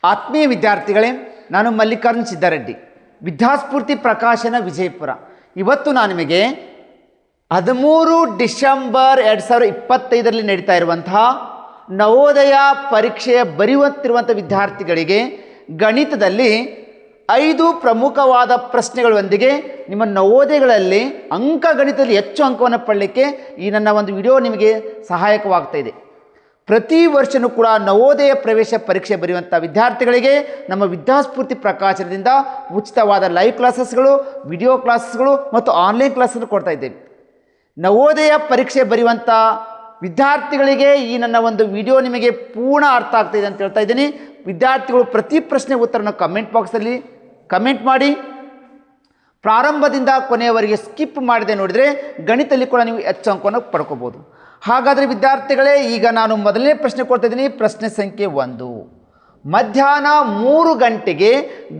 ಆತ್ಮೀಯ ವಿದ್ಯಾರ್ಥಿಗಳೇ, ನಾನು ಮಲ್ಲಿಕಾರ್ಜುನ್ ಸಿದ್ದಾರೆಡ್ಡಿ, ವಿದ್ಯಾಸ್ಫೂರ್ತಿ ಪ್ರಕಾಶನ ವಿಜಯಪುರ. ಇವತ್ತು ನಾನು ನಿಮಗೆ 13 ಡಿಸೆಂಬರ್ 2025ರಲ್ಲಿ ನಡೀತಾ ಇರುವಂತಹ ನವೋದಯ ಪರೀಕ್ಷೆಯ ಬರೆಯುತ್ತಿರುವಂಥ ವಿದ್ಯಾರ್ಥಿಗಳಿಗೆ ಗಣಿತದಲ್ಲಿ 5 ಪ್ರಮುಖವಾದ ಪ್ರಶ್ನೆಗಳೊಂದಿಗೆ ನಿಮ್ಮ ನವೋದಯಗಳಲ್ಲಿ ಗಣಿತದಲ್ಲಿ ಹೆಚ್ಚು ಅಂಕವನ್ನು ಪಡೆಯಲಿಕ್ಕೆ ಈ ನನ್ನ ಒಂದು ವಿಡಿಯೋ ನಿಮಗೆ ಸಹಾಯಕವಾಗ್ತಾ ಇದೆ. ಪ್ರತಿ ವರ್ಷವೂ ಕೂಡ ನವೋದಯ ಪ್ರವೇಶ ಪರೀಕ್ಷೆ ಬರೆಯುವಂಥ ವಿದ್ಯಾರ್ಥಿಗಳಿಗೆ ನಮ್ಮ ವಿದ್ಯಾಸ್ಫೂರ್ತಿ ಪ್ರಕಾಶನದಿಂದ ಉಚಿತವಾದ ಲೈವ್ ಕ್ಲಾಸಸ್ಗಳು, ವಿಡಿಯೋ ಕ್ಲಾಸಸ್ಗಳು ಮತ್ತು ಆನ್ಲೈನ್ ಕ್ಲಾಸನ್ನು ಕೊಡ್ತಾ ಇದ್ದೇವೆ. ನವೋದಯ ಪರೀಕ್ಷೆ ಬರೆಯುವಂಥ ವಿದ್ಯಾರ್ಥಿಗಳಿಗೆ ಈ ನನ್ನ ಒಂದು ವಿಡಿಯೋ ನಿಮಗೆ ಪೂರ್ಣ ಅರ್ಥ ಆಗ್ತಾಯಿದೆ ಅಂತ ಹೇಳ್ತಾ ಇದ್ದೀನಿ. ವಿದ್ಯಾರ್ಥಿಗಳು ಪ್ರತಿ ಪ್ರಶ್ನೆ ಉತ್ತರನ ಕಮೆಂಟ್ ಬಾಕ್ಸಲ್ಲಿ ಕಮೆಂಟ್ ಮಾಡಿ, ಪ್ರಾರಂಭದಿಂದ ಕೊನೆಯವರೆಗೆ ಸ್ಕಿಪ್ ಮಾಡದೆ ನೋಡಿದರೆ ಗಣಿತದಲ್ಲಿ ಕೂಡ ನೀವು ಹೆಚ್ಚು ಅಂಕವನ್ನು ಪಡ್ಕೋಬೋದು. ಹಾಗಾದರೆ ವಿದ್ಯಾರ್ಥಿಗಳೇ, ಈಗ ನಾನು ಮೊದಲನೇ ಪ್ರಶ್ನೆ ಕೊಡ್ತಾ ಇದ್ದೀನಿ. ಪ್ರಶ್ನೆ ಸಂಖ್ಯೆ 1. ಮಧ್ಯಾಹ್ನ 3 ಗಂಟೆಗೆ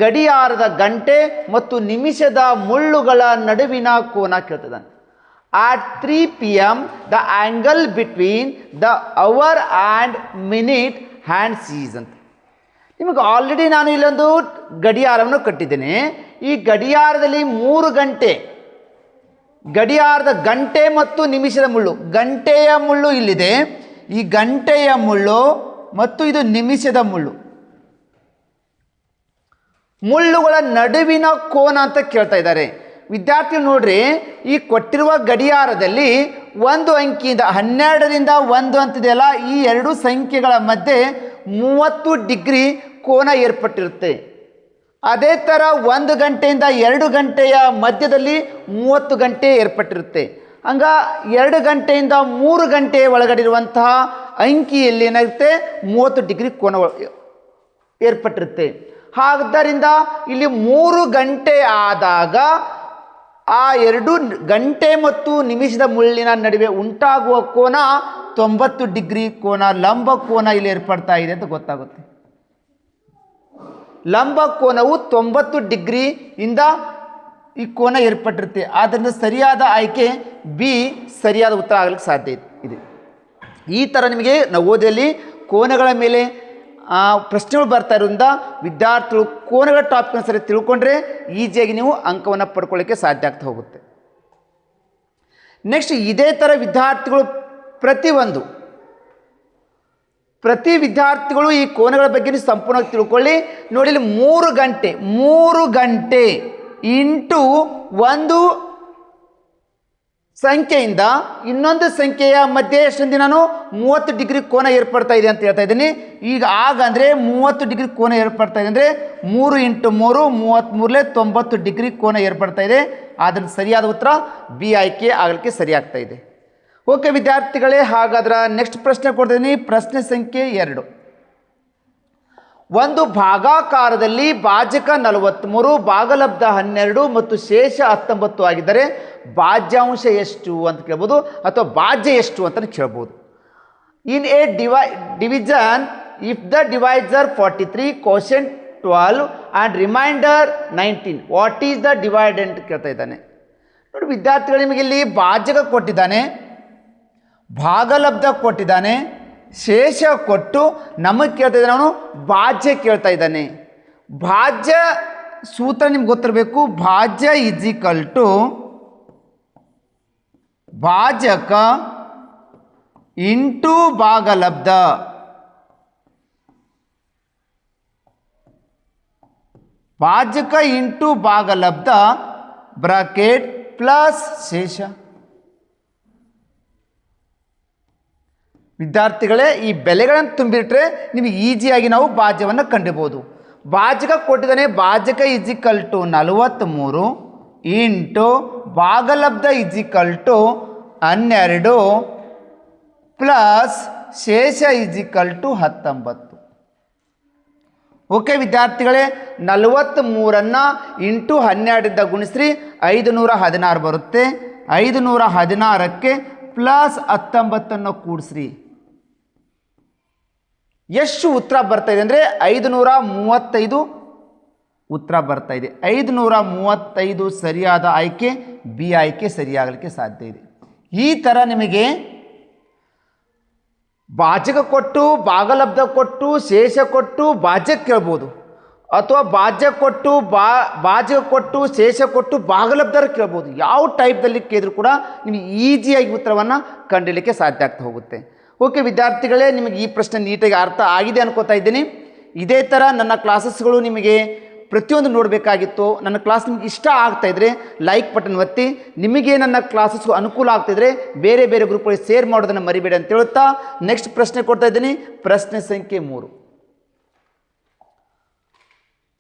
ಗಡಿಯಾರದ ಗಂಟೆ ಮತ್ತು ನಿಮಿಷದ ಮುಳ್ಳುಗಳ ನಡುವಿನ ಕೋನ ಕೇಳ್ತಿದ್ದಾನೆ. At 3 PM the angle between the hour and minute hands is ಅಂತ. ನಿಮಗೆ ಆಲ್ರೆಡಿ ನಾನು ಇಲ್ಲೊಂದು ಗಡಿಯಾರವನ್ನು ಕಟ್ಟಿದ್ದೇನೆ. ಈ ಗಡಿಯಾರದಲ್ಲಿ 3 ಗಂಟೆ, ಗಡಿಯಾರದ ಗಂಟೆ ಮತ್ತು ನಿಮಿಷದ ಮುಳ್ಳು, ಗಂಟೆಯ ಮುಳ್ಳು ಇಲ್ಲಿದೆ, ಈ ಗಂಟೆಯ ಮುಳ್ಳು ಮತ್ತು ಇದು ನಿಮಿಷದ ಮುಳ್ಳು, ಮುಳ್ಳುಗಳ ನಡುವಿನ ಕೋನ ಅಂತ ಕೇಳ್ತಾ ಇದ್ದಾರೆ. ವಿದ್ಯಾರ್ಥಿಗಳು ನೋಡ್ರಿ, ಈ ಕೊಟ್ಟಿರುವ ಗಡಿಯಾರದಲ್ಲಿ 1 ಅಂಕಿಯಿಂದ 12ರಿಂದ 1 ಅಂತಿದೆಯಲ್ಲ, ಈ 2 ಸಂಖ್ಯೆಗಳ ಮಧ್ಯೆ 30 ಡಿಗ್ರಿ ಕೋನ ಏರ್ಪಟ್ಟಿರುತ್ತೆ. ಅದೇ ಥರ 1 ಗಂಟೆಯಿಂದ 2 ಗಂಟೆಯ ಮಧ್ಯದಲ್ಲಿ 30 ಗಂಟೆ ಏರ್ಪಟ್ಟಿರುತ್ತೆ. ಹಂಗ 2 ಗಂಟೆಯಿಂದ 3 ಗಂಟೆ ಒಳಗಡೆ ಇರುವಂತಹ ಅಂಕಿಯಲ್ಲಿ ಏನಾಗುತ್ತೆ, 30 ಡಿಗ್ರಿ ಕೋನ ಏರ್ಪಟ್ಟಿರುತ್ತೆ. ಆದ್ದರಿಂದ ಇಲ್ಲಿ 3 ಗಂಟೆ ಆದಾಗ ಆ 2 ಗಂಟೆ ಮತ್ತು ನಿಮಿಷದ ಮುಳ್ಳಿನ ನಡುವೆ ಉಂಟಾಗುವ ಕೋನ 90 ಡಿಗ್ರಿ ಕೋನ, ಲಂಬ ಕೋನ ಇಲ್ಲಿ ಏರ್ಪಡ್ತಾ ಇದೆ ಅಂತ ಗೊತ್ತಾಗುತ್ತೆ. ಲಂಬ ಕೋನವು 90 ಡಿಗ್ರಿಯಿಂದ ಈ ಕೋನ ಏರ್ಪಟ್ಟಿರುತ್ತೆ. ಆದ್ದರಿಂದ ಸರಿಯಾದ ಆಯ್ಕೆ ಬಿ ಸರಿಯಾದ ಉತ್ತರ ಆಗಲಿಕ್ಕೆ ಸಾಧ್ಯ ಇದೆ. ಈ ಥರ ನಿಮಗೆ ನವೋದಯದಲ್ಲಿ ಕೋನಗಳ ಮೇಲೆ ಪ್ರಶ್ನೆಗಳು ಬರ್ತಾ ಇರೋದ್ರಿಂದ ವಿದ್ಯಾರ್ಥಿಗಳು ಕೋನಗಳ ಟಾಪಿಕ್ನ ಸರಿ ತಿಳ್ಕೊಂಡ್ರೆ ಈಸಿಯಾಗಿ ನೀವು ಅಂಕವನ್ನು ಪಡ್ಕೊಳ್ಳೋಕ್ಕೆ ಸಾಧ್ಯ ಆಗ್ತಾ ಹೋಗುತ್ತೆ. ನೆಕ್ಸ್ಟ್, ಇದೇ ಥರ ವಿದ್ಯಾರ್ಥಿಗಳು ಪ್ರತಿ ವಿದ್ಯಾರ್ಥಿಗಳು ಈ ಕೋನಗಳ ಬಗ್ಗೆ ಸಂಪೂರ್ಣವಾಗಿ ತಿಳ್ಕೊಳ್ಳಿ. ನೋಡಿ, ಇಲ್ಲಿ 3 ಗಂಟೆ ಇಂಟು ಒಂದು ಸಂಖ್ಯೆಯಿಂದ ಇನ್ನೊಂದು ಸಂಖ್ಯೆಯ ಮಧ್ಯೆ ಎಷ್ಟೊಂದು ನಾನು 30 ಡಿಗ್ರಿ ಕೋನ ಏರ್ಪಡ್ತಾ ಇದೆ ಅಂತ ಹೇಳ್ತಾ ಇದ್ದೀನಿ. ಈಗ ಅಂದರೆ 30 ಡಿಗ್ರಿ ಕೋನ ಏರ್ಪಡ್ತಾ ಇದೆ ಅಂದರೆ 3 × 3 33 90 ಡಿಗ್ರಿ ಕೋನ ಏರ್ಪಡ್ತಾ ಇದೆ. ಆದ್ದರಿಂದ ಸರಿಯಾದ ಉತ್ತರ ಬಿ ಆಯ್ಕೆ ಆಗಲಿಕ್ಕೆ ಸರಿಯಾಗ್ತಾ ಇದೆ. ಓಕೆ ವಿದ್ಯಾರ್ಥಿಗಳೇ, ಹಾಗಾದ್ರೆ ನೆಕ್ಸ್ಟ್ ಪ್ರಶ್ನೆ ಕೊಡ್ತೀನಿ. ಪ್ರಶ್ನೆ ಸಂಖ್ಯೆ 2. ಒಂದು ಭಾಗಾಕಾರದಲ್ಲಿ ಭಾಜಕ 43, ಭಾಗಲಬ್ಧ 12 ಮತ್ತು ಶೇಷ 19 ಆಗಿದ್ದರೆ ಭಾಜ್ಯಾಂಶ ಎಷ್ಟು ಅಂತ ಕೇಳ್ಬೋದು, ಅಥವಾ ಭಾಜ್ಯ ಎಷ್ಟು ಅಂತ ಕೇಳ್ಬೋದು. In a division, if the divisor 43, quotient 12 and remainder 19, what is the dividend ಕೇಳ್ತಾ ಇದ್ದಾನೆ. ನೋಡಿ ವಿದ್ಯಾರ್ಥಿಗಳು, ನಿಮಗೆ ಇಲ್ಲಿ ಭಾಜಕ ಕೊಟ್ಟಿದ್ದಾನೆ, ಭಾಗಲಬ್ಧ ಕೊಟ್ಟಿದ್ದಾನೆ, ಶೇಷ ಕೊಟ್ಟು ನಮಗೆ ಕೇಳ್ತಾ ಇದ್ದಾನೆ, ಅವನು ಭಾಜ್ಯ ಕೇಳ್ತಾ ಇದ್ದಾನೆ. ಭಾಜ್ಯ ಸೂತ್ರ ನಿಮ್ಗೆ ಗೊತ್ತಿರಬೇಕು. ಭಾಜ್ಯ ಈಕ್ವಲ್ ಟು ಭಾಜಕ ಇಂಟು ಭಾಗಲಬ್ಧ. ಭಾಜಕ ಇಂಟು ಭಾಗಲಬ್ಧ ಬ್ರಾಕೆಟ್ ಪ್ಲಸ್ ಶೇಷ. ವಿದ್ಯಾರ್ಥಿಗಳೇ, ಈ ಬೆಲೆಗಳನ್ನು ತುಂಬಿಟ್ರೆ ನಿಮಗೆ ಈಸಿಯಾಗಿ ನಾವು ಭಾಜ್ಯವನ್ನು ಕಂಡುಬೋದು. ಭಾಜಕ ಕೊಟ್ಟಿದ್ದಾನೆ, ಭಾಜಕ ಈಕ್ವಲ್ ಟು 43 ಇಂಟು ಭಾಗಲಬ್ಧ ಈಕ್ವಲ್ ಟು 12 ಪ್ಲಸ್ ಶೇಷ ಈಕ್ವಲ್ ಟು 19. ಓಕೆ ವಿದ್ಯಾರ್ಥಿಗಳೇ, 43ಅನ್ನು ಇಂಟು 12ರಿಂದ ಗುಣಿಸ್ರಿ 516 ಬರುತ್ತೆ. 516ಕ್ಕೆ ಪ್ಲಸ್ 19 ಕೂಡಿಸ್ರಿ. ಎಷ್ಟು ಉತ್ತರ ಬರ್ತಾ ಇದೆ ಅಂದರೆ 535 ಉತ್ತರ ಬರ್ತಾ ಇದೆ. 535 ಸರಿಯಾದ ಆಯ್ಕೆ ಬಿ ಆಯ್ಕೆ ಸರಿಯಾಗಲಿಕ್ಕೆ ಸಾಧ್ಯ ಇದೆ. ಈ ಥರ ನಿಮಗೆ ಭಾಜಕ ಕೊಟ್ಟು ಭಾಗಲಬ್ಧ ಕೊಟ್ಟು ಶೇಷ ಕೊಟ್ಟು ಭಾಜ್ಯ ಕೇಳ್ಬೋದು, ಅಥವಾ ಭಾಜ್ಯ ಕೊಟ್ಟು ಭಾಜಕ ಕೊಟ್ಟು ಶೇಷ ಕೊಟ್ಟು ಭಾಗಲಬ್ಧರ ಕೇಳ್ಬೋದು. ಯಾವ ಟೈಪ್ದಲ್ಲಿ ಕೇಳಿದ್ರು ಕೂಡ ನಿಮಗೆ ಈಸಿಯಾಗಿ ಉತ್ತರವನ್ನು ಕಂಡುಹಿಡಲಿಕ್ಕೆ ಸಾಧ್ಯ ಆಗ್ತಾ ಹೋಗುತ್ತೆ. ಓಕೆ ವಿದ್ಯಾರ್ಥಿಗಳೇ, ನಿಮಗೆ ಈ ಪ್ರಶ್ನೆ ನೀಟಾಗಿ ಅರ್ಥ ಆಗಿದೆ ಅನ್ಕೋತಾ ಇದ್ದೀನಿ. ಇದೇ ಥರ ನನ್ನ ಕ್ಲಾಸಸ್ಗಳು ನಿಮಗೆ ಪ್ರತಿಯೊಂದು ನೋಡಬೇಕಾಗಿತ್ತು. ನನ್ನ ಕ್ಲಾಸ್ ನಿಮಗೆ ಇಷ್ಟ ಆಗ್ತಾಯಿದ್ರೆ ಲೈಕ್ ಬಟನ್ ಒತ್ತಿ. ನಿಮಗೆ ನನ್ನ ಕ್ಲಾಸಸ್ಗೂ ಅನುಕೂಲ ಆಗ್ತಾಯಿದ್ರೆ ಬೇರೆ ಬೇರೆ ಗ್ರೂಪ್ಗಳಿಗೆ ಶೇರ್ ಮಾಡೋದನ್ನು ಮರಿಬೇಡಿ ಅಂತ ಹೇಳುತ್ತಾ ನೆಕ್ಸ್ಟ್ ಪ್ರಶ್ನೆ ಕೊಡ್ತಾ ಇದ್ದೀನಿ. ಪ್ರಶ್ನೆ ಸಂಖ್ಯೆ 3.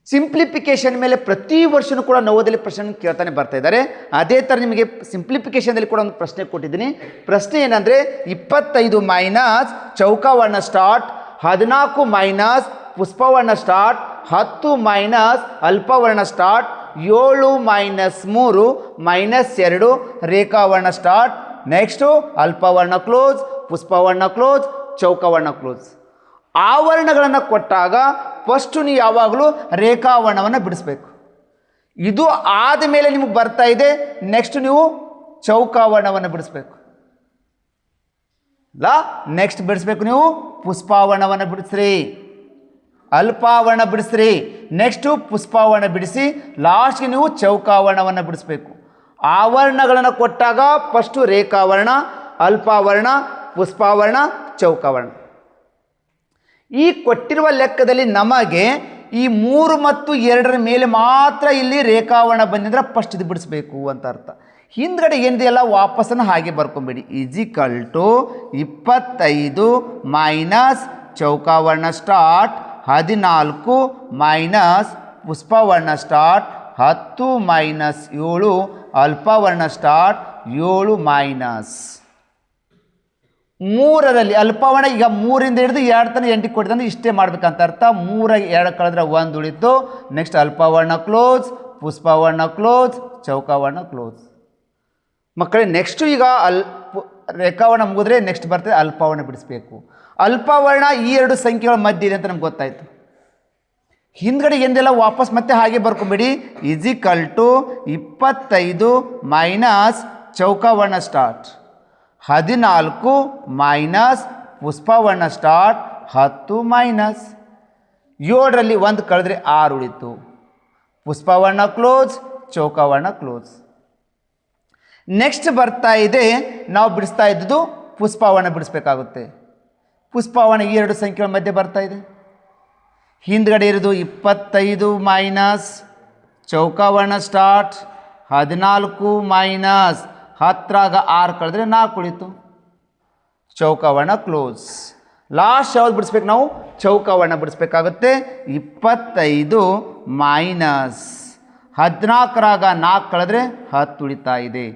ಸಿಂಪ್ಲಿಫಿಕೇಶನ್ ಮೇಲೆ ಪ್ರತಿ ವರ್ಷವೂ ಕೂಡ ನವೋದಯ ಪ್ರಶ್ನೆ ಕೇಳ್ತಾನೆ ಬರ್ತಾ ಇದ್ದಾರೆ. ಅದೇ ಥರ ನಿಮಗೆ ಸಿಂಪ್ಲಿಫಿಕೇಶನ್ದಲ್ಲಿ ಕೂಡ ಒಂದು ಪ್ರಶ್ನೆ ಕೊಟ್ಟಿದ್ದೀನಿ. ಪ್ರಶ್ನೆ ಏನಂದರೆ 25 ಮೈನಸ್ ಚೌಕವರ್ಣ ಸ್ಟಾರ್ಟ್, 14 ಮೈನಸ್ ಪುಷ್ಪವರ್ಣ ಸ್ಟಾರ್ಟ್, 10 ಮೈನಸ್ ಅಲ್ಪವರ್ಣ ಸ್ಟಾರ್ಟ್, 7 ಮೈನಸ್ 3 ಮೈನಸ್ 2 ರೇಖಾವರ್ಣ ಸ್ಟಾರ್ಟ್. ನೆಕ್ಸ್ಟು ಅಲ್ಪವರ್ಣ ಕ್ಲೋಸ್, ಪುಷ್ಪವರ್ಣ ಕ್ಲೋಸ್, ಚೌಕವರ್ಣ ಕ್ಲೋಸ್. ಆವರಣಗಳನ್ನು ಕೊಟ್ಟಾಗ ಫಸ್ಟು ನೀವು ಯಾವಾಗಲೂ ರೇಖಾವರ್ಣವನ್ನು ಬಿಡಿಸ್ಬೇಕು. ಇದು ಆದ ಮೇಲೆ ನಿಮಗೆ ಬರ್ತಾ ಇದೆ, ನೆಕ್ಸ್ಟ್ ನೀವು ಚೌಕಾವರ್ಣವನ್ನು ಬಿಡಿಸ್ಬೇಕು. ನೆಕ್ಸ್ಟ್ ಬಿಡಿಸ್ಬೇಕು ನೀವು ಪುಷ್ಪಾವರ್ಣವನ್ನು ಬಿಡಿಸ್ರಿ, ಅಲ್ಪಾವರ್ಣ ಬಿಡಿಸ್ರಿ, ನೆಕ್ಸ್ಟು ಪುಷ್ಪಾವರ್ಣ ಬಿಡಿಸಿ ಲಾಸ್ಟ್ಗೆ ನೀವು ಚೌಕಾವರ್ಣವನ್ನು ಬಿಡಿಸ್ಬೇಕು. ಆವರಣಗಳನ್ನು ಕೊಟ್ಟಾಗ ಫಸ್ಟು ರೇಖಾವರ್ಣ, ಅಲ್ಪಾವರ್ಣ, ಪುಷ್ಪಾವರ್ಣ, ಚೌಕಾವರ್ಣ. ಈ ಕೊಟ್ಟಿರುವ ಲೆಕ್ಕದಲ್ಲಿ ನಮಗೆ ಈ 3 ಮತ್ತು 2ರ ಮೇಲೆ ಮಾತ್ರ ಇಲ್ಲಿ ರೇಖಾವರ್ಣ ಬಂದಿದ್ರೆ ಫಸ್ಟ್ ಇದು ಬಿಡಿಸ್ಬೇಕು ಅಂತ ಅರ್ಥ. ಹಿಂದ್ಗಡೆ ಏನಿದೆಯಲ್ಲ ವಾಪಸ್ಸನ್ನು ಹಾಗೆ ಬರ್ಕೊಂಬೇಡಿ. ಈಜಿಕಲ್ ಟು 25 ಮೈನಸ್ ಚೌಕಾವರ್ಣ ಸ್ಟಾರ್ಟ್, 14 ಮೈನಸ್ ಪುಷ್ಪವರ್ಣ ಸ್ಟಾರ್ಟ್, 10 ಮೈನಸ್ 7 ಅಲ್ಪವರ್ಣ ಸ್ಟಾರ್ಟ್, 7 ಮೈನಸ್ 3ರಲ್ಲಿ ಅಲ್ಪವರ್ಣ. ಈಗ 3ರಿಂದ ಹಿಡಿದು 2 ತನಕ 8 ಕೊಟ್ಟಿದ್ರೆ ಇಷ್ಟೇ ಮಾಡ್ಬೇಕಂತ ಅರ್ಥ. 3 2 ಕಳೆದ್ರೆ 1 ಉಳಿತು. ನೆಕ್ಸ್ಟ್ ಅಲ್ಪವರ್ಣ ಕ್ಲೋಸ್, ಪುಷ್ಪವರ್ಣ ಕ್ಲೋಸ್, ಚೌಕಾವರ್ಣ ಕ್ಲೋಸ್. ಮಕ್ಕಳೇ ನೆಕ್ಸ್ಟು ಈಗ ರೇಖಾವರ್ಣ ಮುಗಿದ್ರೆ ನೆಕ್ಸ್ಟ್ ಬರ್ತದೆ ಅಲ್ಪವರ್ಣ ಬಿಡಿಸ್ಬೇಕು. ಅಲ್ಪವರ್ಣ ಈ 2 ಸಂಖ್ಯೆಗಳ ಮಧ್ಯೆ ಇದೆ ಅಂತ ನಮ್ಗೆ ಗೊತ್ತಾಯಿತು. ಹಿಂದ್ಗಡೆ ಎಂದೆಲ್ಲ ವಾಪಸ್ ಮತ್ತೆ ಹಾಗೆ ಬರ್ಕೊಂಬಿಡಿ. ಈಜಿಕಲ್ ಟು 25 ಮೈನಸ್ ಚೌಕಾವರ್ಣ ಸ್ಟಾರ್ಟ್, 14 ಮೈನಸ್ ಪುಷ್ಪವರ್ಣ ಸ್ಟಾರ್ಟ್, 10 ಮೈನಸ್ 7ರಲ್ಲಿ 1 ಕಳೆದ್ರೆ 6 ಉಳಿತು. ಪುಷ್ಪವರ್ಣ ಕ್ಲೋಸ್, ಚೌಕಾವರ್ಣ ಕ್ಲೋಸ್. ನೆಕ್ಸ್ಟ್ ಬರ್ತಾ ಇದೆ ನಾವು ಬಿಡಿಸ್ತಾ ಇದ್ದದ್ದು ಪುಷ್ಪವರ್ಣ ಬಿಡಿಸ್ಬೇಕಾಗುತ್ತೆ. ಪುಷ್ಪವರ್ಣ ಈ 2 ಸಂಖ್ಯೆಗಳ ಮಧ್ಯೆ ಬರ್ತಾ ಇದೆ. ಹಿಂದ್ಗಡೆ ಇರೋದು 25 ಮೈನಸ್ ಚೌಕಾವರ್ಣ ಸ್ಟಾರ್ಟ್, 14 ಮೈನಸ್ 10ರಾಗ 6 ಕಳೆದ್ರೆ 4 ಉಳಿತು. ಚೌಕಾವರ್ಣ ಕ್ಲೋಸ್. ಲಾಸ್ಟ್ ಯಾವ್ದು ಬಿಡಿಸ್ಬೇಕು ನಾವು? ಚೌಕಾವರ್ಣ ಬಿಡಿಸ್ಬೇಕಾಗುತ್ತೆ. 25 ಮೈನಸ್ 14ರಾಗ 4 ಕಳೆದ್ರೆ 10 ಉಳಿತಾ ಇದೆ.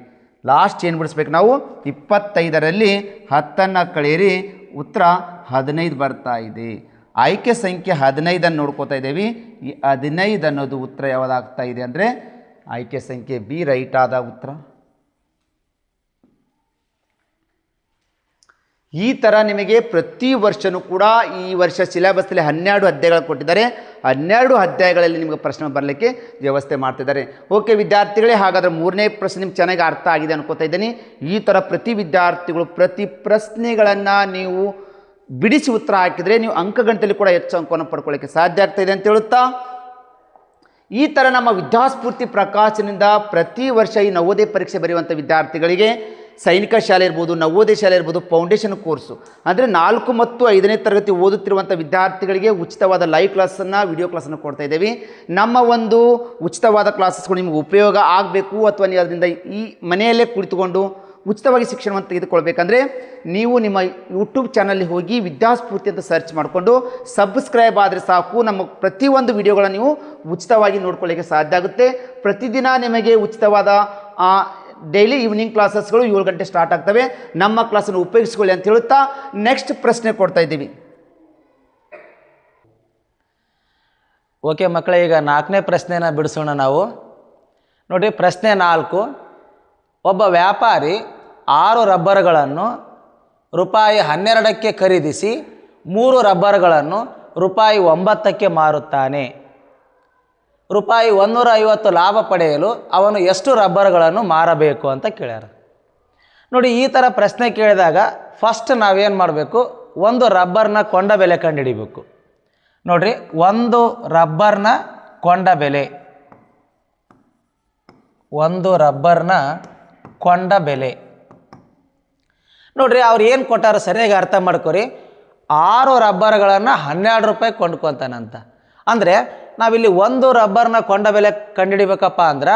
ಲಾಸ್ಟ್ ಏನು ಬಿಡಿಸ್ಬೇಕು ನಾವು? 25ರಲ್ಲಿ 10ನ್ನು ಕಳೆಯಿರಿ, ಉತ್ತರ 15 ಬರ್ತಾ ಇದೆ. ಆಯ್ಕೆ ಸಂಖ್ಯೆ 15 ನೋಡ್ಕೋತಾ ಇದ್ದೇವೆ. ಈ 15 ಅನ್ನೋದು ಉತ್ತರ ಯಾವುದಾಗ್ತಾ ಇದೆ ಅಂದರೆ ಆಯ್ಕೆ ಸಂಖ್ಯೆ ಬಿ ರೈಟ್ ಆದ ಉತ್ತರ. ಈ ಥರ ನಿಮಗೆ ಪ್ರತಿ ವರ್ಷವೂ ಕೂಡ ಈ ವರ್ಷ ಸಿಲೆಬಸ್ಸಲ್ಲಿ 12 ಅಧ್ಯಾಯಗಳು ಕೊಟ್ಟಿದ್ದಾರೆ. 12 ಅಧ್ಯಾಯಗಳಲ್ಲಿ ನಿಮಗೆ ಪ್ರಶ್ನೆ ಬರಲಿಕ್ಕೆ ವ್ಯವಸ್ಥೆ ಮಾಡ್ತಿದ್ದಾರೆ. ಓಕೆ ವಿದ್ಯಾರ್ಥಿಗಳೇ, ಹಾಗಾದರೆ 3ನೇ ಪ್ರಶ್ನೆ ನಿಮ್ಗೆ ಚೆನ್ನಾಗಿ ಅರ್ಥ ಆಗಿದೆ ಅನ್ಕೋತಾ ಇದ್ದೀನಿ. ಈ ಥರ ಪ್ರತಿ ವಿದ್ಯಾರ್ಥಿಗಳು ಪ್ರತಿ ಪ್ರಶ್ನೆಗಳನ್ನು ನೀವು ಬಿಡಿಸಿ ಉತ್ತರ ಹಾಕಿದರೆ ನೀವು ಅಂಕಗಣಿತದಲ್ಲಿ ಕೂಡ ಹೆಚ್ಚು ಅಂಕವನ್ನು ಪಡ್ಕೊಳ್ಳೋಕ್ಕೆ ಸಾಧ್ಯ ಆಗ್ತಾಯಿದೆ ಅಂತ ಹೇಳುತ್ತಾ, ಈ ಥರ ನಮ್ಮ ವಿದ್ಯಾಸ್ಫೂರ್ತಿ ಪ್ರಕಾಶನದಿಂದ ಪ್ರತಿ ವರ್ಷ ಈ ನವೋದಯ ಪರೀಕ್ಷೆ ಬರೆಯುವಂಥ ವಿದ್ಯಾರ್ಥಿಗಳಿಗೆ ಸೈನಿಕ ಶಾಲೆ ಇರ್ಬೋದು, ನವೋದಯ ಶಾಲೆ ಇರ್ಬೋದು, ಫೌಂಡೇಶನ್ ಕೋರ್ಸು ಅಂದರೆ 4 ಮತ್ತು 5ನೇ ತರಗತಿ ಓದುತ್ತಿರುವಂಥ ವಿದ್ಯಾರ್ಥಿಗಳಿಗೆ ಉಚಿತವಾದ ಲೈವ್ ಕ್ಲಾಸನ್ನು, ವಿಡಿಯೋ ಕ್ಲಾಸನ್ನು ಕೊಡ್ತಾ ಇದ್ದೇವೆ. ನಮ್ಮ ಒಂದು ಉಚಿತವಾದ ಕ್ಲಾಸಸ್ಗಳು ನಿಮಗೆ ಉಪಯೋಗ ಆಗಬೇಕು ಅಥವಾ ನೀವು ಅದರಿಂದ ಈ ಮನೆಯಲ್ಲೇ ಕುಳಿತುಕೊಂಡು ಉಚಿತವಾಗಿ ಶಿಕ್ಷಣವನ್ನು ತೆಗೆದುಕೊಳ್ಬೇಕಂದ್ರೆ ನೀವು ನಿಮ್ಮ ಯೂಟ್ಯೂಬ್ ಚಾನಲ್ಲಿ ಹೋಗಿ ವಿದ್ಯಾಸ್ಫೂರ್ತಿ ಅಂತ ಸರ್ಚ್ ಮಾಡಿಕೊಂಡು ಸಬ್ಸ್ಕ್ರೈಬ್ ಆದರೆ ಸಾಕು. ನಮ್ಮ ಪ್ರತಿಯೊಂದು ವಿಡಿಯೋಗಳನ್ನು ನೀವು ಉಚಿತವಾಗಿ ನೋಡ್ಕೊಳ್ಳಿಕ್ಕೆ ಸಾಧ್ಯ ಆಗುತ್ತೆ. ಪ್ರತಿದಿನ ನಿಮಗೆ ಉಚಿತವಾದ ಡೈಲಿ ಈವ್ನಿಂಗ್ ಕ್ಲಾಸಸ್ಗಳು 7 ಗಂಟೆ ಸ್ಟಾರ್ಟ್ ಆಗ್ತವೆ. ನಮ್ಮ ಕ್ಲಾಸನ್ನು ಉಪಯೋಗಿಸ್ಕೊಳ್ಳಿ ಅಂತ ಹೇಳುತ್ತಾ ನೆಕ್ಸ್ಟ್ ಪ್ರಶ್ನೆ ಕೊಡ್ತಾ ಇದ್ದೀವಿ. ಓಕೆ ಮಕ್ಕಳೇ, ಈಗ 4ನೇ ಪ್ರಶ್ನೆನ ಬಿಡಿಸೋಣ ನಾವು. ನೋಡಿ ಪ್ರಶ್ನೆ 4. ಒಬ್ಬ ವ್ಯಾಪಾರಿ 6 ರಬ್ಬರ್ಗಳನ್ನು ರೂಪಾಯಿ 12ಕ್ಕೆ ಖರೀದಿಸಿ 3 ರಬ್ಬರ್ಗಳನ್ನು ರೂಪಾಯಿ 9ಕ್ಕೆ ಮಾರುತ್ತಾನೆ. ರೂಪಾಯಿ 150 ಲಾಭ ಪಡೆಯಲು ಅವನು ಎಷ್ಟು ರಬ್ಬರ್ಗಳನ್ನು ಮಾರಬೇಕು ಅಂತ ಕೇಳ್ಯಾರ. ನೋಡಿ ಈ ಥರ ಪ್ರಶ್ನೆ ಕೇಳಿದಾಗ ಫಸ್ಟ್ ನಾವೇನು ಮಾಡಬೇಕು, ಒಂದು ರಬ್ಬರ್ನ ಕೊಂಡ ಬೆಲೆ ಕಂಡುಹಿಡಿಬೇಕು. ನೋಡ್ರಿ, ಒಂದು ರಬ್ಬರ್ನ ಕೊಂಡ ಬೆಲೆ, ಒಂದು ರಬ್ಬರ್ನ ಕೊಂಡ ಬೆಲೆ ನೋಡ್ರಿ, ಅವ್ರು ಏನು ಕೊಟ್ಟಾರ ಸರಿಯಾಗಿ ಅರ್ಥ ಮಾಡ್ಕೊರಿ. 6 ರಬ್ಬರ್ಗಳನ್ನು 12 ರೂಪಾಯಿ ಕೊಂಡ್ಕೊತಾನಂತ. ಅಂದರೆ ನಾವಿಲ್ಲಿ ಒಂದು ರಬ್ಬರ್ನ ಕೊಂಡ ಬೆಲೆ ಕಂಡುಹಿಡಿಬೇಕಪ್ಪ ಅಂದ್ರೆ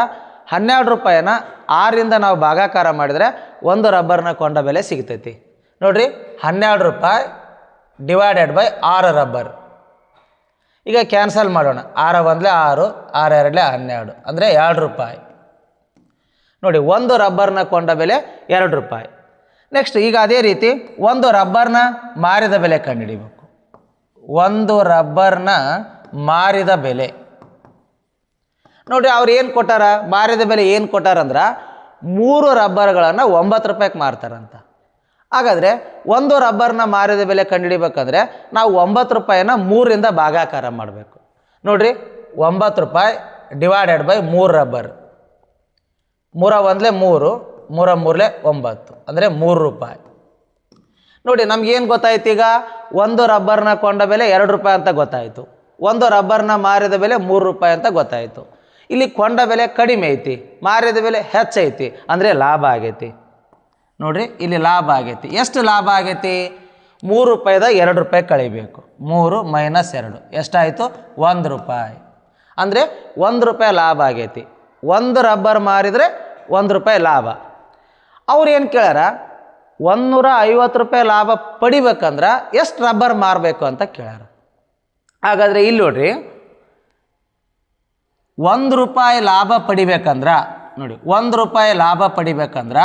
12 ರೂಪಾಯಿನ 6ರಿಂದ ನಾವು ಭಾಗಾಕಾರ ಮಾಡಿದರೆ ಒಂದು ರಬ್ಬರ್ನ ಕೊಂಡ ಬೆಲೆ ಸಿಗ್ತೈತಿ. ನೋಡ್ರಿ, 12 ರೂಪಾಯಿ ಡಿವೈಡೆಡ್ ಬೈ 6 ರಬ್ಬರ್. ಈಗ ಕ್ಯಾನ್ಸಲ್ ಮಾಡೋಣ. 6 1 6, 6 2 12 ಅಂದರೆ 2 ರೂಪಾಯಿ. ನೋಡಿ, ಒಂದು ರಬ್ಬರ್ನ ಕೊಂಡ ಬೆಲೆ 2 ರೂಪಾಯಿ. ನೆಕ್ಸ್ಟ್ ಈಗ ಅದೇ ರೀತಿ ಒಂದು ರಬ್ಬರ್ನ ಮಾರಿದ ಬೆಲೆ ಕಂಡುಹಿಡಿಬೇಕು. ಒಂದು ರಬ್ಬರ್ನ ಮಾರಿದ ಬೆಲೆ ನೋಡಿರಿ, ಅವ್ರು ಏನು ಕೊಟ್ಟಾರ, ಮಾರಿದ ಬೆಲೆ ಏನು ಕೊಟ್ಟಾರಂದ್ರೆ 3 ರಬ್ಬರ್ಗಳನ್ನು 9 ರೂಪಾಯಿಗೆ ಮಾರ್ತಾರಂತ. ಹಾಗಾದರೆ ಒಂದು ರಬ್ಬರ್ನ ಮಾರಿದ ಬೆಲೆ ಕಂಡುಹಿಡಿಬೇಕಂದ್ರೆ ನಾವು 9 ರೂಪಾಯಿನ 3ರಿಂದ ಭಾಗಾಕಾರ ಮಾಡಬೇಕು. ನೋಡಿರಿ, 9 ರೂಪಾಯಿ ಡಿವೈಡೆಡ್ ಬೈ 3 ರಬ್ಬರ್. 3 1 3, 3 3 9 ಅಂದರೆ 3 ರೂಪಾಯಿ. ನೋಡಿ, ನಮಗೇನು ಗೊತ್ತಾಯ್ತು, ಈಗ ಒಂದು ರಬ್ಬರ್ನ ಕೊಂಡ ಬೆಲೆ 2 ರೂಪಾಯಿ ಅಂತ ಗೊತ್ತಾಯಿತು, ಒಂದು ರಬ್ಬರ್ನ ಮಾರಿದ ಬೆಲೆ 3 ರೂಪಾಯಿ ಅಂತ ಗೊತ್ತಾಯಿತು. ಇಲ್ಲಿ ಕೊಂಡ ಬೆಲೆ ಕಡಿಮೆ ಐತಿ, ಮಾರಿದ ಬೆಲೆ ಹೆಚ್ಚೈತಿ, ಅಂದರೆ ಲಾಭ ಆಗೈತಿ. ನೋಡಿರಿ, ಇಲ್ಲಿ ಲಾಭ ಆಗೈತಿ. ಎಷ್ಟು ಲಾಭ ಆಗೈತಿ? 3 ರೂಪಾಯಿದ 2 ರೂಪಾಯಿ ಕಳಿಬೇಕು. 3 - 2 ಎಷ್ಟಾಯಿತು? 1 ರೂಪಾಯಿ. ಅಂದರೆ 1 ರೂಪಾಯಿ ಲಾಭ ಆಗೈತಿ. ಒಂದು ರಬ್ಬರ್ ಮಾರಿದರೆ 1 ರೂಪಾಯಿ ಲಾಭ. ಅವ್ರು ಏನು ಕೇಳ್ಯಾರ, 150 ರೂಪಾಯಿ ಲಾಭ ಪಡಿಬೇಕಂದ್ರೆ ಎಷ್ಟು ರಬ್ಬರ್ ಮಾರಬೇಕು ಅಂತ ಕೇಳ್ಯಾರ. ಹಾಗಾದರೆ ಇಲ್ಲಿ ನೋಡ್ರಿ, 1 ರೂಪಾಯಿ ಲಾಭ ಪಡಿಬೇಕಂದ್ರೆ ನೋಡಿ, 1 ರೂಪಾಯಿ ಲಾಭ ಪಡಿಬೇಕಂದ್ರೆ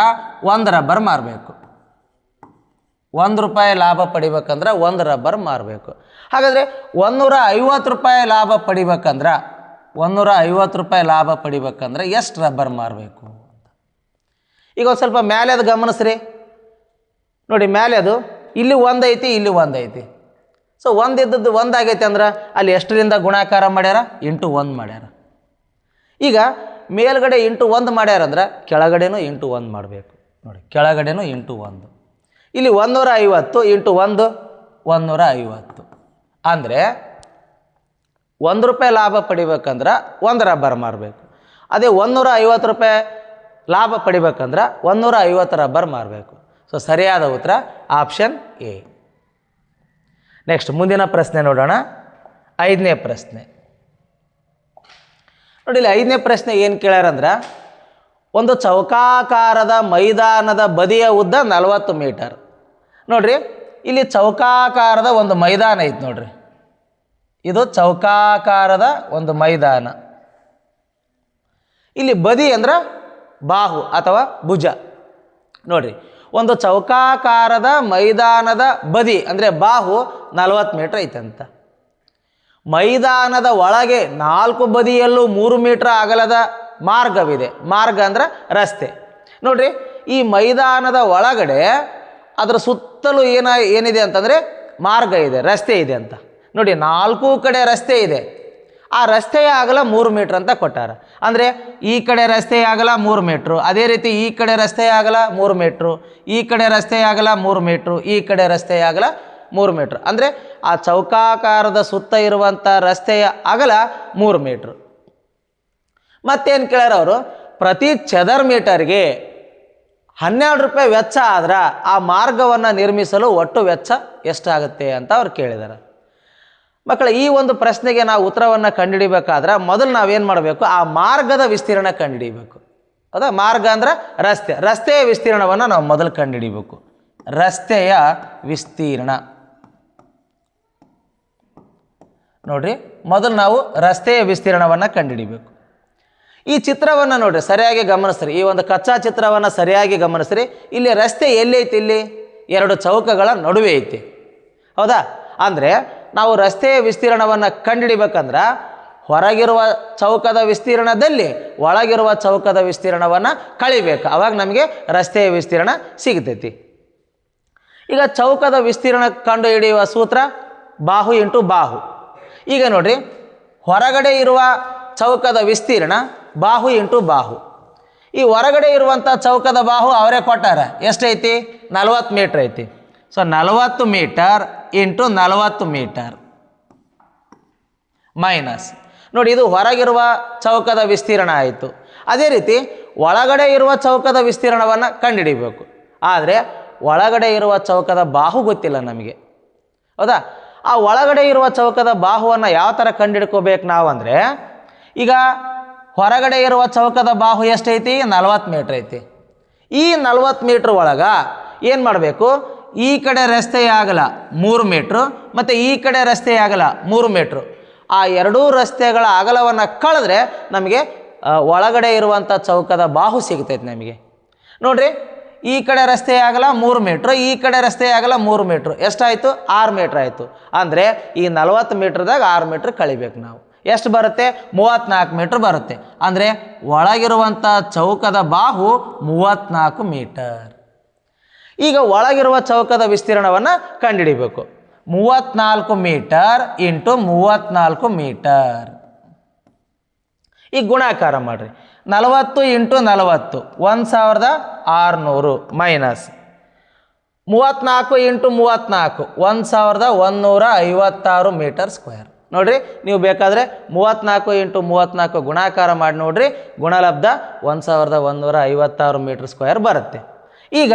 1 ರಬ್ಬರ್ ಮಾರಬೇಕು. 1 ರೂಪಾಯಿ ಲಾಭ ಪಡಿಬೇಕಂದ್ರೆ 1 ರಬ್ಬರ್ ಮಾರಬೇಕು. ಹಾಗಾದರೆ 150 ರೂಪಾಯಿ ಲಾಭ ಪಡಿಬೇಕಂದ್ರೆ 150 ರೂಪಾಯಿ ಲಾಭ ಪಡಿಬೇಕಂದ್ರೆ ಎಷ್ಟು ರಬ್ಬರ್ ಮಾರಬೇಕು? ಈಗ ಒಂದು ಸ್ವಲ್ಪ ಮೇಲೆ ಅದು ಗಮನಿಸ್ರಿ. ನೋಡಿ, ಮೇಲೆ ಅದು ಇಲ್ಲಿ 1 ಐತಿ, ಇಲ್ಲಿ 1 ಐತಿ. ಸೊ 1 ಇದ್ದದ್ದು 1 ಆಗೈತಿ ಅಂದ್ರೆ ಅಲ್ಲಿ ಎಷ್ಟರಿಂದ ಗುಣಾಕಾರ ಮಾಡ್ಯಾರ? ಇಂಟು 1 ಮಾಡ್ಯಾರ. ಈಗ ಮೇಲ್ಗಡೆ ಇಂಟು 1 ಮಾಡ್ಯಾರಂದ್ರೆ ಕೆಳಗಡೆನೂ ಇಂಟು 1 ಮಾಡಬೇಕು. ನೋಡಿ, ಕೆಳಗಡೆನೂ ಇಂಟು 1. ಇಲ್ಲಿ 150 ಇಂಟು 1 150. ಅಂದರೆ 1 ರೂಪಾಯಿ ಲಾಭ ಪಡಿಬೇಕಂದ್ರೆ 1 ರಬ್ಬರ್ ಮಾರಬೇಕು. ಅದೇ 150 ರೂಪಾಯಿ ಲಾಭ ಪಡಿಬೇಕಂದ್ರೆ 150 ರಬ್ಬರ್ ಮಾರಬೇಕು. ಸೊ ಸರಿಯಾದ ಉತ್ತರ ಆಪ್ಷನ್ ಎ. ನೆಕ್ಸ್ಟ್ ಮುಂದಿನ ಪ್ರಶ್ನೆ ನೋಡೋಣ. 5ನೇ ಪ್ರಶ್ನೆ ನೋಡಿ, ಇಲ್ಲಿ 5ನೇ ಪ್ರಶ್ನೆ ಏನು ಕೇಳ್ಯಾರಂದ್ರೆ, ಒಂದು ಚೌಕಾಕಾರದ ಮೈದಾನದ ಬದಿಯ ಉದ್ದ 40 ಮೀಟರ್. ನೋಡ್ರಿ, ಇಲ್ಲಿ ಚೌಕಾಕಾರದ ಒಂದು ಮೈದಾನ ಐತಿ. ನೋಡ್ರಿ, ಇದು ಚೌಕಾಕಾರದ ಒಂದು ಮೈದಾನ. ಇಲ್ಲಿ ಬದಿ ಅಂದ್ರೆ ಬಾಹು ಅಥವಾ ಭುಜ. ನೋಡ್ರಿ, ಒಂದು ಚೌಕಾಕಾರದ ಮೈದಾನದ ಬದಿ ಅಂದರೆ ಬಾಹು 40 ಮೀಟ್ರ್ ಐತಂತ. ಮೈದಾನದ ಒಳಗೆ 4 ಬದಿಯಲ್ಲೂ 3 ಮೀಟ್ರ್ ಅಗಲದ ಮಾರ್ಗವಿದೆ. ಮಾರ್ಗ ಅಂದ್ರೆ ರಸ್ತೆ. ನೋಡ್ರಿ, ಈ ಮೈದಾನದ ಒಳಗಡೆ ಅದರ ಸುತ್ತಲೂ ಏನಿದೆ ಅಂತಂದರೆ ಮಾರ್ಗ ಇದೆ, ರಸ್ತೆ ಇದೆ ಅಂತ. ನೋಡಿ, 4 ಕಡೆ ರಸ್ತೆ ಇದೆ. ಆ ರಸ್ತೆಯ ಅಗಲ 3 ಮೀಟ್ರ್ ಅಂತ ಕೊಟ್ಟಾರ. ಅಂದರೆ ಈ ಕಡೆ ರಸ್ತೆಯ ಅಗಲ 3 ಮೀಟ್ರು, ಅದೇ ರೀತಿ ಈ ಕಡೆ ರಸ್ತೆಯ ಅಗಲ 3 ಮೀಟ್ರು, ಈ ಕಡೆ ರಸ್ತೆಯ ಅಗಲ 3 ಮೀಟ್ರು, ಈ ಕಡೆ ರಸ್ತೆಯ ಅಗಲ 3 ಮೀಟ್ರ್. ಅಂದರೆ ಆ ಚೌಕಾಕಾರದ ಸುತ್ತ ಇರುವಂಥ ರಸ್ತೆಯ ಅಗಲ 3 ಮೀಟ್ರು. ಮತ್ತೇನು ಕೇಳ್ಯಾರ ಅವರು, ಪ್ರತಿ ಚದರ್ ಮೀಟರ್ಗೆ 12 ರೂಪಾಯಿ ವೆಚ್ಚ ಆದ್ರೆ ಆ ಮಾರ್ಗವನ್ನು ನಿರ್ಮಿಸಲು ಒಟ್ಟು ವೆಚ್ಚ ಎಷ್ಟಾಗುತ್ತೆ ಅಂತ ಅವ್ರು ಕೇಳಿದ್ದಾರೆ. ಮಕ್ಕಳ, ಈ ಒಂದು ಪ್ರಶ್ನೆಗೆ ನಾವು ಉತ್ತರವನ್ನು ಕಂಡುಹಿಡಿಬೇಕಾದ್ರೆ ಮೊದಲು ನಾವೇನು ಮಾಡಬೇಕು, ಆ ಮಾರ್ಗದ ವಿಸ್ತೀರ್ಣ ಕಂಡುಹಿಡಿಬೇಕು. ಹೌದಾ? ಮಾರ್ಗ ಅಂದ್ರೆ ರಸ್ತೆ. ರಸ್ತೆಯ ವಿಸ್ತೀರ್ಣವನ್ನು ನಾವು ಮೊದಲು ಕಂಡುಹಿಡಿಬೇಕು. ರಸ್ತೆಯ ವಿಸ್ತೀರ್ಣ ನೋಡ್ರಿ, ಮೊದಲು ನಾವು ರಸ್ತೆಯ ವಿಸ್ತೀರ್ಣವನ್ನು ಕಂಡುಹಿಡಿಬೇಕು. ಈ ಚಿತ್ರವನ್ನು ನೋಡ್ರಿ, ಸರಿಯಾಗಿ ಗಮನಿಸ್ರಿ. ಈ ಒಂದು ಕಚ್ಚಾ ಚಿತ್ರವನ್ನು ಸರಿಯಾಗಿ ಗಮನಿಸ್ರಿ. ಇಲ್ಲಿ ರಸ್ತೆ ಎಲ್ಲೈತಿ? ಇಲ್ಲಿ 2 ಚೌಕಗಳ ನಡುವೆ ಐತಿ. ಹೌದಾ? ಅಂದರೆ ನಾವು ರಸ್ತೆಯ ವಿಸ್ತೀರ್ಣವನ್ನು ಕಂಡುಹಿಡಿಬೇಕಂದ್ರೆ ಹೊರಗಿರುವ ಚೌಕದ ವಿಸ್ತೀರ್ಣದಲ್ಲಿ ಒಳಗಿರುವ ಚೌಕದ ವಿಸ್ತೀರ್ಣವನ್ನು ಕಳಿಬೇಕು. ಅವಾಗ ನಮಗೆ ರಸ್ತೆಯ ವಿಸ್ತೀರ್ಣ ಸಿಗ್ತೈತಿ. ಈಗ ಚೌಕದ ವಿಸ್ತೀರ್ಣ ಕಂಡುಹಿಡಿಯುವ ಸೂತ್ರ ಬಾಹು ಇಂಟು ಬಾಹು. ಈಗ ನೋಡ್ರಿ, ಹೊರಗಡೆ ಇರುವ ಚೌಕದ ವಿಸ್ತೀರ್ಣ ಬಾಹು ಇಂಟು ಬಾಹು. ಈ ಹೊರಗಡೆ ಇರುವಂಥ ಚೌಕದ ಬಾಹು ಅವರೇ ಕೊಟ್ಟಾರ. ಎಷ್ಟೈತಿ? 40 ಮೀಟ್ರ್ ಐತಿ. So 40 metre into 40 metre minus ನೋಡಿ, ಇದು ಹೊರಗಿರುವ ಚೌಕದ ವಿಸ್ತೀರ್ಣ ಆಯಿತು. ಅದೇ ರೀತಿ ಒಳಗಡೆ ಇರುವ ಚೌಕದ ವಿಸ್ತೀರ್ಣವನ್ನು ಕಂಡುಹಿಡಿಬೇಕು. ಆದರೆ ಒಳಗಡೆ ಇರುವ ಚೌಕದ ಬಾಹು ಗೊತ್ತಿಲ್ಲ ನಮಗೆ, ಹೌದಾ? ಆ ಒಳಗಡೆ ಇರುವ ಚೌಕದ ಬಾಹುವನ್ನು ಯಾವ ಥರ ಕಂಡುಹಿಡ್ಕೋಬೇಕು ನಾವು ಅಂದರೆ, ಈಗ ಹೊರಗಡೆ ಇರುವ ಚೌಕದ ಬಾಹು ಎಷ್ಟೈತಿ? 40 ಮೀಟ್ರ್ ಐತಿ. ಈ 40 ಮೀಟ್ರ್ ಒಳಗೆ ಏನು ಮಾಡಬೇಕು? ಈ ಕಡೆ ರಸ್ತೆಯ ಅಗಲ 3 ಮೀಟ್ರು ಮತ್ತು ಈ ಕಡೆ ರಸ್ತೆಯ ಅಗಲ 3 ಮೀಟ್ರು. ಆ ಎರಡೂ ರಸ್ತೆಗಳ ಅಗಲವನ್ನು ಕಳೆದ್ರೆ ನಮಗೆ ಒಳಗಡೆ ಇರುವಂಥ ಚೌಕದ ಬಾಹು ಸಿಗ್ತೈತೆ ನಮಗೆ. ನೋಡಿರಿ, ಈ ಕಡೆ ರಸ್ತೆಯ ಅಗಲ 3 ಮೀಟ್ರು, ಈ ಕಡೆ ರಸ್ತೆಯ ಅಗಲ 3 ಮೀಟ್ರು. ಎಷ್ಟಾಯಿತು? 6 ಮೀಟ್ರ್ ಆಯಿತು. ಅಂದರೆ ಈ 40 ಮೀಟ್ರ್ದಾಗ 6 ಮೀಟ್ರ್ ಕಳಿಬೇಕು ನಾವು. ಎಷ್ಟು ಬರುತ್ತೆ? 34 ಮೀಟ್ರ್ ಬರುತ್ತೆ. ಅಂದರೆ ಒಳಗಿರುವಂಥ ಚೌಕದ ಬಾಹು 34 ಮೀಟರ್. ಈಗ ಒಳಗಿರುವ ಚೌಕದ ವಿಸ್ತೀರ್ಣವನ್ನು ಕಂಡುಹಿಡಿಬೇಕು. 34 ಮೀಟರ್ ಇಂಟು 34 ಮೀಟರ್. ಈಗ ಗುಣಾಕಾರ ಮಾಡಿರಿ. 40 into 40 1600 minus 34 into 34 1156 metre square. ನೋಡಿರಿ, ನೀವು ಬೇಕಾದರೆ 34 ಇಂಟು 34 ಗುಣಾಕಾರ ಮಾಡಿ ನೋಡಿರಿ, ಗುಣಲಬ್ಧ 1156 ಮೀಟರ್ ಸ್ಕ್ವೇರ್ ಬರುತ್ತೆ. ಈಗ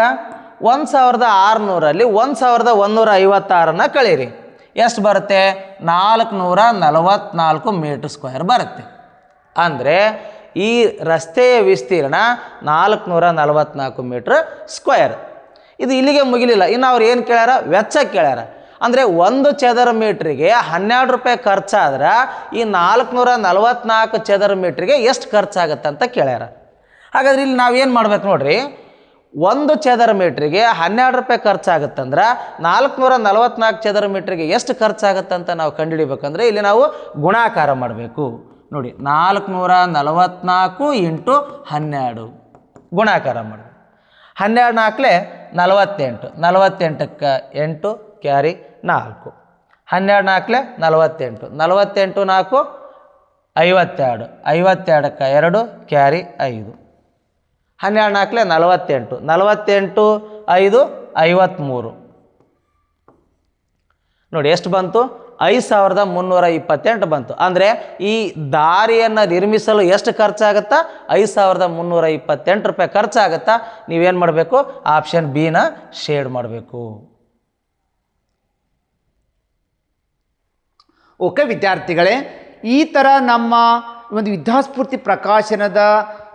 1600ರಲ್ಲಿ 1156 ಕಳೀರಿ, ಎಷ್ಟು ಬರುತ್ತೆ? 444 ಮೀಟರ್ ಸ್ಕ್ವೇರ್ ಬರುತ್ತೆ. ಅಂದರೆ ಈ ರಸ್ತೆಯ ವಿಸ್ತೀರ್ಣ 444 ಮೀಟ್ರ್ ಸ್ಕ್ವೇರ್. ಇದು ಇಲ್ಲಿಗೆ ಮುಗಿಲಿಲ್ಲ. ಇನ್ನು ಅವ್ರು ಏನು ಕೇಳ್ಯಾರ? ವೆಚ್ಚ ಕೇಳ್ಯಾರ. ಅಂದರೆ 1 ಚದರ ಮೀಟ್ರಿಗೆ 12 ರೂಪಾಯಿ ಖರ್ಚಾದ್ರೆ ಈ 444 ಚದರ ಮೀಟ್ರಿಗೆ ಎಷ್ಟು ಖರ್ಚಾಗತ್ತೆ ಅಂತ ಕೇಳ್ಯಾರ. ಹಾಗಾದ್ರೆ ಇಲ್ಲಿ ನಾವೇನು ಮಾಡ್ಬೇಕು ನೋಡ್ರಿ, 1 ಚದರ ಮೀಟ್ರಿಗೆ 12 ರೂಪಾಯಿ ಖರ್ಚಾಗುತ್ತಂದ್ರೆ 444 ಚದರ ಮೀಟ್ರಿಗೆ ಎಷ್ಟು ಖರ್ಚಾಗತ್ತಂತ ನಾವು ಕಂಡುಹಿಡಿಬೇಕಂದ್ರೆ ಇಲ್ಲಿ ನಾವು ಗುಣಾಕಾರ ಮಾಡಬೇಕು. ನೋಡಿ, 444 ಇಂಟು 12 ಗುಣಾಕಾರ ಮಾಡಬೇಕು. 12 ನಾಲ್ಕಲೆ 48, 48ಕ್ಕೆ 8 ಕ್ಯಾರಿ 4, 12 ನಾಲ್ಕಲೆ 48, 48 4 52, 52ಕ್ಕೆ 2 ಕ್ಯಾರಿ 5, 12 ನಾಲ್ಕಲೆ 48, 48 5 53. ನೋಡಿ ಎಷ್ಟು ಬಂತು? 5328 ಬಂತು. ಅಂದರೆ ಈ ದಾರಿಯನ್ನು ನಿರ್ಮಿಸಲು ಎಷ್ಟು ಖರ್ಚಾಗುತ್ತಾ? 5328 ರೂಪಾಯಿ ಖರ್ಚಾಗುತ್ತಾ? ನೀವೇನು ಮಾಡಬೇಕು? ಆಪ್ಷನ್ ಬಿನ ಶೇಡ್ ಮಾಡಬೇಕು. ಓಕೆ ವಿದ್ಯಾರ್ಥಿಗಳೇ, ಈ ಥರ ನಮ್ಮ ಒಂದು ವಿದ್ಯಾಸ್ಫೂರ್ತಿ ಪ್ರಕಾಶನದ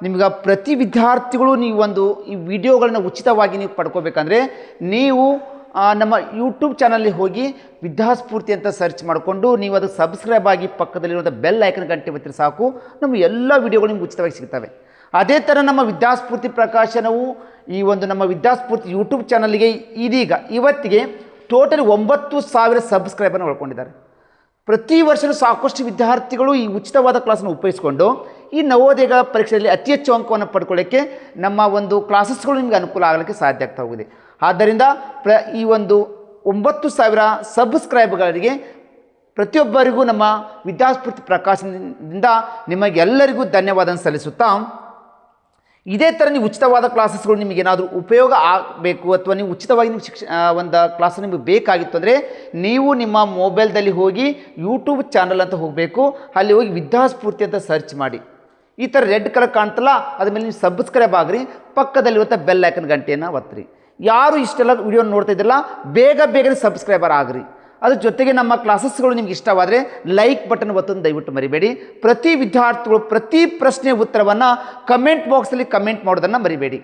ನಿಮ್ಗೆ ಪ್ರತಿ ವಿದ್ಯಾರ್ಥಿಗಳು ನೀವು ಈ ವಿಡಿಯೋಗಳನ್ನ ಉಚಿತವಾಗಿ ನೀವು ಪಡ್ಕೋಬೇಕಂದ್ರೆ ನೀವು ನಮ್ಮ ಯೂಟ್ಯೂಬ್ ಚಾನಲ್ಲಿ ಹೋಗಿ ವಿದ್ಯಾಸ್ಫೂರ್ತಿ ಅಂತ ಸರ್ಚ್ ಮಾಡಿಕೊಂಡು ನೀವು ಅದು ಸಬ್ಸ್ಕ್ರೈಬ್ ಆಗಿ ಪಕ್ಕದಲ್ಲಿರುವಂಥ ಬೆಲ್ ಐಕನ್ ಗಂಟೆ ಒತ್ತಿದ್ರೆ ಸಾಕು, ನಮ್ಮ ಎಲ್ಲ ವಿಡಿಯೋಗಳು ನಿಮ್ಗೆ ಉಚಿತವಾಗಿ ಸಿಗ್ತವೆ. ಅದೇ ಥರ ನಮ್ಮ ವಿದ್ಯಾಸ್ಫೂರ್ತಿ ಪ್ರಕಾಶನವು ನಮ್ಮ ವಿದ್ಯಾಸ್ಫೂರ್ತಿ ಯೂಟ್ಯೂಬ್ ಚಾನಲ್ಗೆ ಇವತ್ತಿಗೆ ಟೋಟಲ್ 9000 ಸಬ್ಸ್ಕ್ರೈಬರ್ನ ಒಳ್ಕೊಂಡಿದ್ದಾರೆ. ಪ್ರತಿ ವರ್ಷವೂ ಸಾಕಷ್ಟು ವಿದ್ಯಾರ್ಥಿಗಳು ಈ ಉಚಿತವಾದ ಕ್ಲಾಸನ್ನು ಉಪಯೋಗಿಸಿಕೊಂಡು ಈ ನವೋದಯ ಪರೀಕ್ಷೆಯಲ್ಲಿ ಅತಿ ಹೆಚ್ಚು ಅಂಕವನ್ನು ಪಡ್ಕೊಳ್ಳೋಕ್ಕೆ ನಮ್ಮ ಕ್ಲಾಸಸ್ಗಳು ನಿಮಗೆ ಅನುಕೂಲ ಆಗಲಿಕ್ಕೆ ಸಾಧ್ಯ ಆಗ್ತಾ ಹೋಗಿದೆ. ಆದ್ದರಿಂದ ಈ 9000 ಸಬ್ಸ್ಕ್ರೈಬ್ಗಳಿಗೆ ಪ್ರತಿಯೊಬ್ಬರಿಗೂ ನಮ್ಮ ವಿದ್ಯಾಸ್ಫೂರ್ತಿ ಪ್ರಕಾಶನದಿಂದ ನಿಮಗೆಲ್ಲರಿಗೂ ಧನ್ಯವಾದ ಸಲ್ಲಿಸುತ್ತಾ, ಇದೇ ಥರ ನೀವು ಉಚಿತವಾದ ಕ್ಲಾಸಸ್ಗಳು ನಿಮಗೇನಾದರೂ ಉಪಯೋಗ ಆಗಬೇಕು ಅಥವಾ ನೀವು ಉಚಿತವಾಗಿ ನೀವು ಒಂದು ಕ್ಲಾಸ್ ನಿಮಗೆ ಬೇಕಾಗಿತ್ತು ಅಂದರೆ ನೀವು ನಿಮ್ಮ ಮೊಬೈಲ್ದಲ್ಲಿ ಹೋಗಿ ಯೂಟ್ಯೂಬ್ ಚಾನಲ್ ಅಂತ ಹೋಗಬೇಕು. ಅಲ್ಲಿ ಹೋಗಿ ವಿದ್ಯಾಸ್ಫೂರ್ತಿ ಅಂತ ಸರ್ಚ್ ಮಾಡಿ. ಈ ಥರ ರೆಡ್ ಕಲರ್ ಕಾಣ್ತಲ್ಲ, ಅದ್ರ ಮೇಲೆ ನೀವು ಸಬ್ಸ್ಕ್ರೈಬ್ ಆಗಿರಿ, ಪಕ್ಕದಲ್ಲಿರುವಂಥ ಬೆಲ್ ಐಕನ್ ಗಂಟೆಯನ್ನು ಒತ್ತಿರಿ. ಯಾರು ಇಷ್ಟೆಲ್ಲ ವಿಡಿಯೋ ನೋಡ್ತಾ ಇದ್ದಿರಲ್ಲ, ಬೇಗನೆ ಸಬ್ಸ್ಕ್ರೈಬರ್ ಆಗಿರಿ. ಅದ್ರ ಜೊತೆಗೆ ನಮ್ಮ ಕ್ಲಾಸಸ್ಗಳು ನಿಮ್ಗೆ ಇಷ್ಟವಾದರೆ ಲೈಕ್ ಬಟನ್ ಒತ್ತನ್ನು ದಯವಿಟ್ಟು ಮರಿಬೇಡಿ. ಪ್ರತಿ ವಿದ್ಯಾರ್ಥಿಗಳು ಪ್ರತಿ ಪ್ರಶ್ನೆಯ ಉತ್ತರವನ್ನು ಕಮೆಂಟ್ ಬಾಕ್ಸಲ್ಲಿ ಕಮೆಂಟ್ ಮಾಡೋದನ್ನು ಮರಿಬೇಡಿ.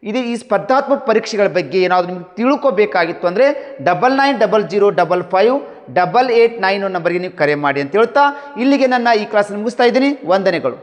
ಈ ಸ್ಪರ್ಧಾತ್ಮಕ ಪರೀಕ್ಷೆಗಳ ಬಗ್ಗೆ ಏನಾದರೂ ನಿಮ್ಗೆ ತಿಳ್ಕೋಬೇಕಾಗಿತ್ತು ಅಂದರೆ 9900558891 ನಂಬರ್ಗೆ ನೀವು ಕರೆ ಮಾಡಿ ಅಂತ ಹೇಳ್ತಾ ಇಲ್ಲಿಗೆ ನನ್ನ ಈ ಕ್ಲಾಸನ್ನು ಮುಗಿಸ್ತಾ ಇದ್ದೀನಿ. ವಂದನೆಗಳು.